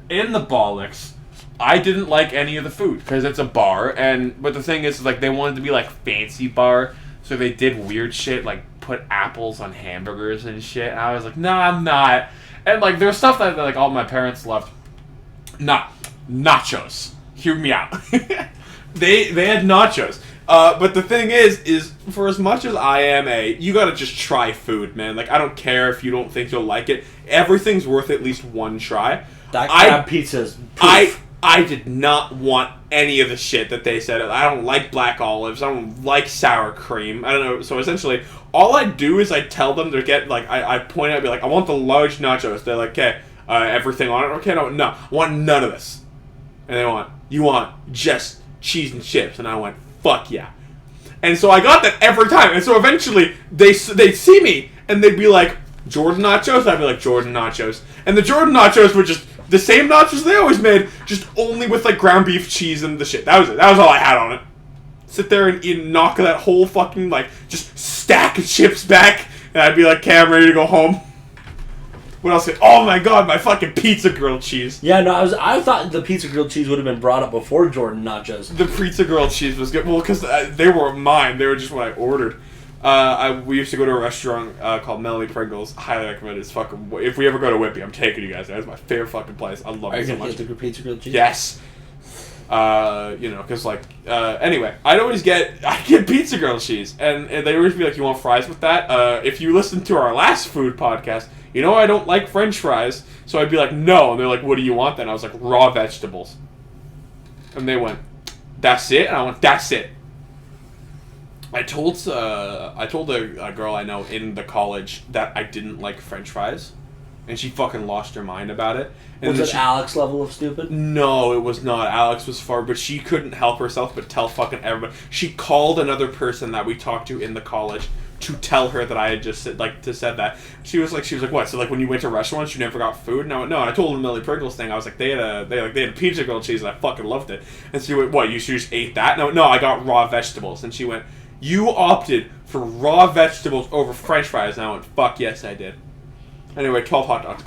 in the Bollocks, I didn't like any of the food because it's a bar, but the thing is they wanted to be fancy bar, so they did weird shit put apples on hamburgers and shit. And I was like, nah, I'm not. And there's stuff that all my parents loved. Nachos. Hear me out. They had nachos. But the thing is for as much as I am you gotta just try food, man. I don't care if you don't think you'll like it. Everything's worth at least one try. That crab pizza's proof. I did not want any of the shit that they said. I don't like black olives. I don't like sour cream. I don't know. So essentially, all I do is I tell them to get, I point out, I'd be like, I want the large nachos. They're like, okay, everything on it? Okay, no, I want none of this. And they you want just cheese and chips. And I went, fuck yeah. And so I got that every time. And so eventually, they'd see me, and they'd be like, Jordan nachos? I'd be like, Jordan nachos. And the Jordan nachos were just the same nachos they always made, just only with ground beef, cheese, and the shit. That was it. That was all I had on it. Sit there and eat and knock that whole fucking, just stack of chips back, and I'd be like, okay, I'm ready to go home. What else? Oh my god, my fucking pizza grilled cheese. Yeah, no, I thought the pizza grilled cheese would have been brought up before Jordan nachos. The pizza grilled cheese was good. Well, because they weren't mine. They were just what I ordered. We used to go to a restaurant called Melanie Pringles. Highly recommend it. It's fucking. If we ever go to Whitby, I'm taking you guys there. It's my favorite fucking place. I love it so much. Are you gonna get the pizza grilled cheese? Yes. Because anyway, I get pizza grilled cheese, and they always be like, "You want fries with that?" If you listen to our last food podcast, I don't like French fries, so I'd be like, "No," and they're like, "What do you want then?" I was like, "Raw vegetables," and they went, "That's it," and I went, "That's it." I told a girl I know in the college that I didn't like French fries, and she fucking lost her mind about it. And Was it Alex level of stupid? No, it was not. Alex was far, but she couldn't help herself but tell fucking everybody. She called another person that we talked to in the college to tell her that I had just said that. She was like, what? So like when you went to restaurants, you never got food? No. And I told her the Millie Pringles thing. I was like, they had a pizza grilled cheese, and I fucking loved it. And she went, what? You just ate that? No, I got raw vegetables. And she went, you opted for raw vegetables over French fries. And I went, fuck yes, I did. Anyway, 12 hot dogs.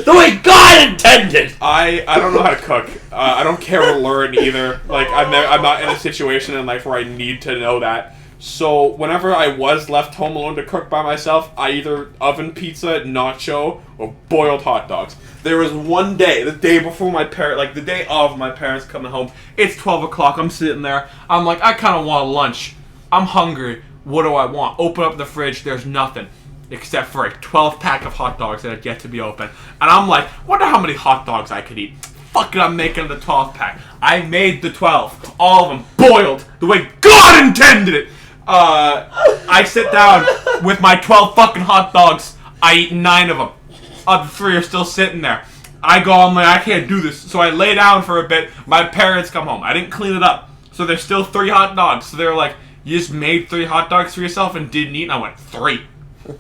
The way God intended! I don't know how to cook. I don't care to learn either. Like, I'm not in a situation in life where I need to know that. So, whenever I was left home alone to cook by myself, I either oven pizza, nacho, or boiled hot dogs. There was one day, the day before the day of my parents coming home, it's 12 o'clock, I'm sitting there, I'm like, I kind of want lunch. I'm hungry. What do I want? Open up the fridge, there's nothing. Except for a 12-pack of hot dogs that had yet to be open. And I'm like, wonder how many hot dogs I could eat. Fuck it, I'm making the 12-pack. I made the 12. All of them boiled the way God intended it. I sit down with my 12 fucking hot dogs. I eat 9 of them. Other 3 are still sitting there. I'm like, I can't do this. So I lay down for a bit. My parents come home. I didn't clean it up. So there's still 3 hot dogs. So they're like, you just made 3 hot dogs for yourself and didn't eat? And I went, 3. No.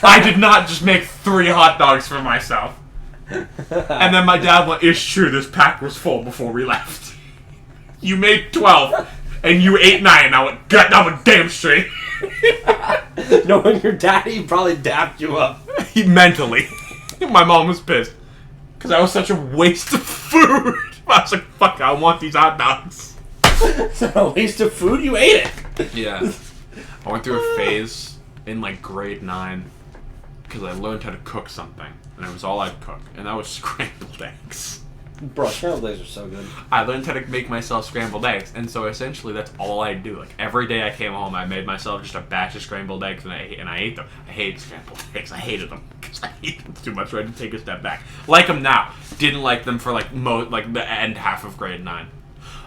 I did not just make 3 hot dogs for myself. And then my dad went, it's true, this pack was full before we left. You made 12, and you ate 9. I went, God, that was damn straight. Knowing your daddy, he probably dapped you up. Mentally. My mom was pissed. Because that was such a waste of food. I was like, fuck, I want these hot dogs. It's not a waste of food, you ate it. Yeah. I went through a phase in like grade 9 because I learned how to cook something, and it was all I'd cook, and that was scrambled eggs. Bro, scrambled eggs are so good. I learned how to make myself scrambled eggs, and so essentially that's all I'd do. Like every day I came home, I made myself just a batch of scrambled eggs, and I ate them. I hated scrambled eggs. I hated them because I hated them too much. So I had to take a step back. Like them now. Didn't like them for like the end half of grade 9.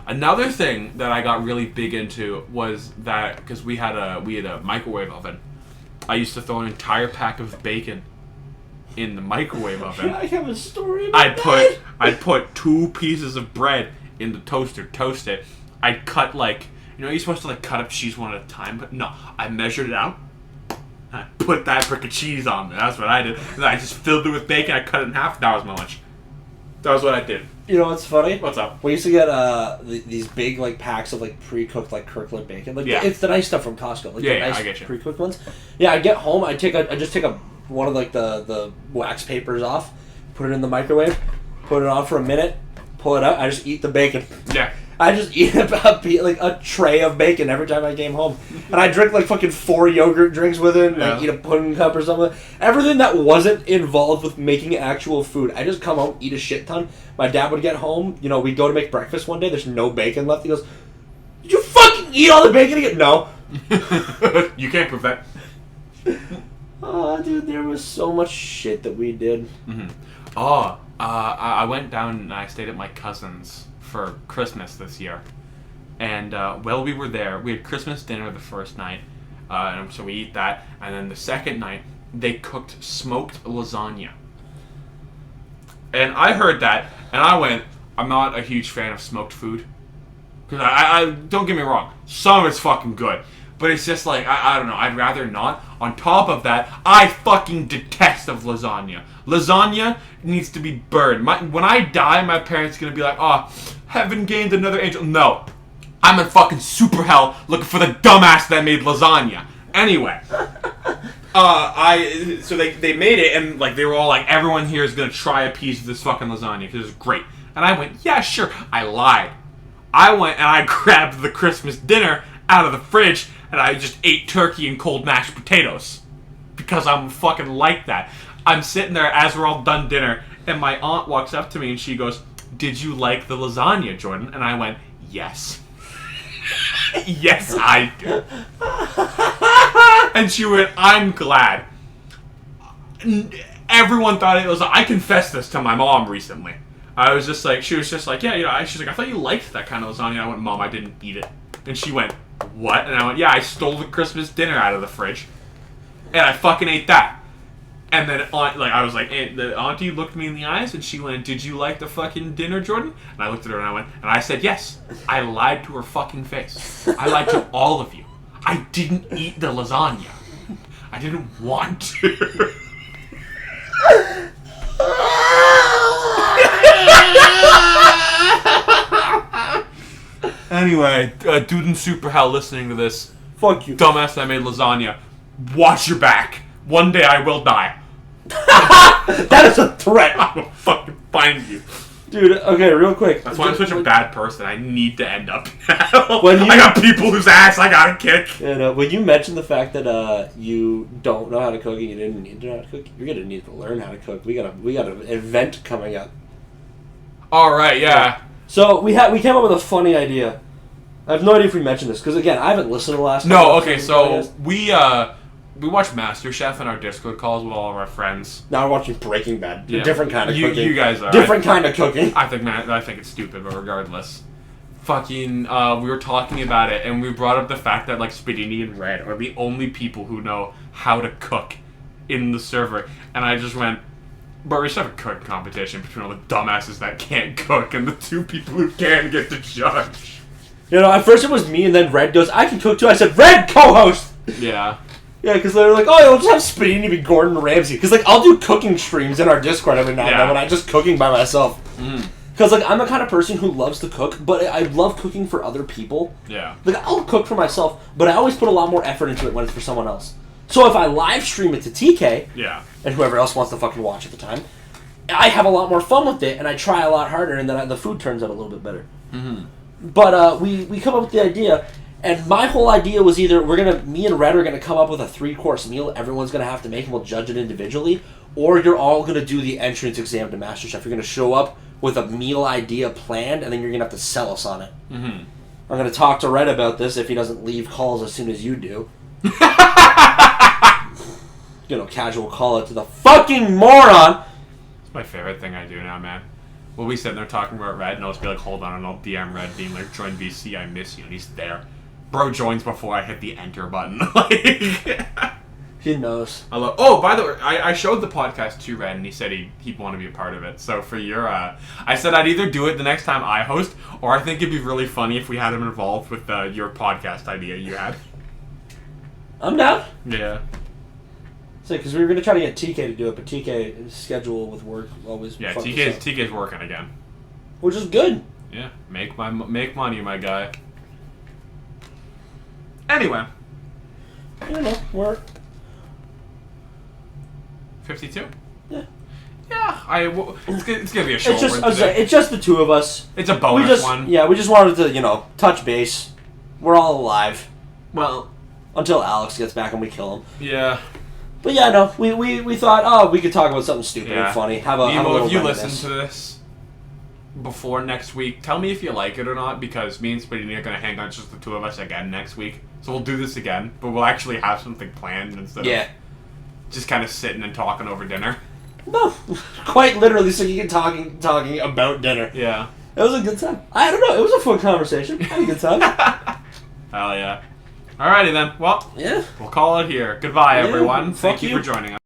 Another thing that I got really big into was that because we had a microwave oven. I used to throw an entire pack of bacon in the microwave oven. I have a story about I'd put 2 pieces of bread in the toaster, toast it. I'd cut you're supposed to cut up cheese one at a time, but no, I measured it out. I put that brick of cheese on there. That's what I did. And I just filled it with bacon. I cut it in half. That was my lunch. That was what I did. You know what's funny? What's up? We used to get these big packs of pre-cooked Kirkland bacon. It's the nice stuff from Costco. The nice I get you. Pre-cooked ones. Yeah, I get home. I just take one of the wax papers off, put it in the microwave, put it on for a minute, pull it out. I just eat the bacon. Yeah. I just eat a tray of bacon every time I came home. And I drink fucking 4 yogurt drinks with it, and eat a pudding cup or something. Everything that wasn't involved with making actual food. I just come home, eat a shit ton. My dad would get home, we'd go to make breakfast one day, there's no bacon left. He goes, did you fucking eat all the bacon again? No. You can't prove that. Oh, dude, there was so much shit that we did. Mm-hmm. Oh, I went down and I stayed at my cousin's for Christmas this year, and while we were there, we had Christmas dinner the first night, and so we eat that, and then the second night they cooked smoked lasagna, and I heard that, and I went, I'm not a huge fan of smoked food, because I don't get me wrong, some of it's fucking good, but it's just I don't know, I'd rather not. On top of that, I fucking detest of lasagna. Lasagna needs to be burned. When I die, my parents are going to be like, oh, heaven gained another angel. No. I'm in fucking super hell looking for the dumbass that made lasagna. Anyway. So they made it, and they were all like, everyone here is going to try a piece of this fucking lasagna because it's great. And I went, yeah, sure. I lied. I went and I grabbed the Christmas dinner out of the fridge, and I just ate turkey and cold mashed potatoes. Because I'm fucking like that. I'm sitting there as we're all done dinner, and my aunt walks up to me and she goes, did you like the lasagna, Jordan? And I went, yes. Yes, I do. And she went, I'm glad. Everyone thought it was... I confessed this to my mom recently. I was just like, she was just like, yeah, you know, she's like, I thought you liked that kind of lasagna. I went, Mom, I didn't eat it. And she went, what? And I went, yeah, I stole the Christmas dinner out of the fridge. And I fucking ate that. And then, I was like, the auntie looked me in the eyes and she went, did you like the fucking dinner, Jordan? And I looked at her and I went, and I said, yes. I lied to her fucking face. I lied to all of you. I didn't eat the lasagna. I didn't want to. Anyway, dude in Super Hell listening to this. Fuck you. Dumbass, I made lasagna. Watch your back. One day I will die. That is a threat. I will fucking find you. Dude, okay, real quick. That's why I'm such a bad person. I need to end up now. When you- I got people whose ass I gotta kick. And when you mentioned the fact that you don't know how to cook and you didn't need to know how to cook, you're gonna need to learn how to cook. We got an event coming up. Alright, yeah. So we came up with a funny idea. I have no idea if we mentioned this because again I haven't listened to the last. No, couple okay, episodes of so we watch MasterChef in our Discord calls with all of our friends. now we're watching Breaking Bad. Yeah. Different kind of cooking. You guys are different kind of cooking. I think it's stupid, but regardless. Fucking, we were talking about it, and we brought up the fact that, like, Spadini and Red are the only people who know how to cook in the server. And I just went, but we should have a cooking competition between all the dumbasses that can't cook and the two people who can get to judge. You know, at first it was me, and then Red goes, "I can cook too." I said, "Red, co-host." Yeah. Yeah, because they were like, "Oh, yeah, we'll just have Spadini be Gordon Ramsay." Because like I'll do cooking streams in our Discord every now and then when I'm just cooking by myself. Because like I'm the kind of person who loves to cook, but I love cooking for other people. Yeah. Like I'll cook for myself, but I always put a lot more effort into it when it's for someone else. So if I live stream it to TK, Yeah. and whoever else wants to fucking watch at the time, I have a lot more fun with it, and I try a lot harder, and then the food turns out a little bit better. But we come up with the idea, and my whole idea was either me and Red are gonna come up with a 3-course meal everyone's gonna have to make, and we'll judge it individually, or you're all gonna do the entrance exam to MasterChef. You're gonna show up with a meal idea planned, and then you're gonna have to sell us on it. I'm gonna talk to Red about this if he doesn't leave calls as soon as you do. Casual call out to the fucking moron. It's my favorite thing I do now, man. We'll be sitting there talking about Red, and I'll just be like, hold on, and I'll DM Red being like, join VC, I miss you, and he's there. Bro joins before I hit the enter button. He knows. Oh, by the way, I showed the podcast to Red, and he said he'd want to be a part of it. So for your, I said I'd either do it the next time I host, or I think it'd be really funny if we had him involved with your podcast idea you had. I'm down. Yeah. So, because we were going to try to get TK to do it, but TK's schedule with work always Yeah, fucked us up. TK's working again. Which is good. Yeah, make money, my guy. Anyway. We're... 52? Yeah. Yeah, it's gonna be a short one today. It's just the two of us. It's a bonus one. Yeah, we just wanted to, touch base. We're all alive. Well, until Alex gets back and we kill him. Yeah. But yeah, no, we thought, we could talk about something stupid and funny. Have a little if you reminisce. listen to this before next week, tell me if you like it or not, because me and Spadini are going to hang on just the two of us again next week. So we'll do this again, but we'll actually have something planned instead of just kind of sitting and talking over dinner. No, quite literally, so you can talking about dinner. Yeah. It was a good time. I don't know, it was a fun conversation. I had a good time. Hell yeah. Alrighty then. Well, we'll call it here. Goodbye, everyone. Thank you for joining us.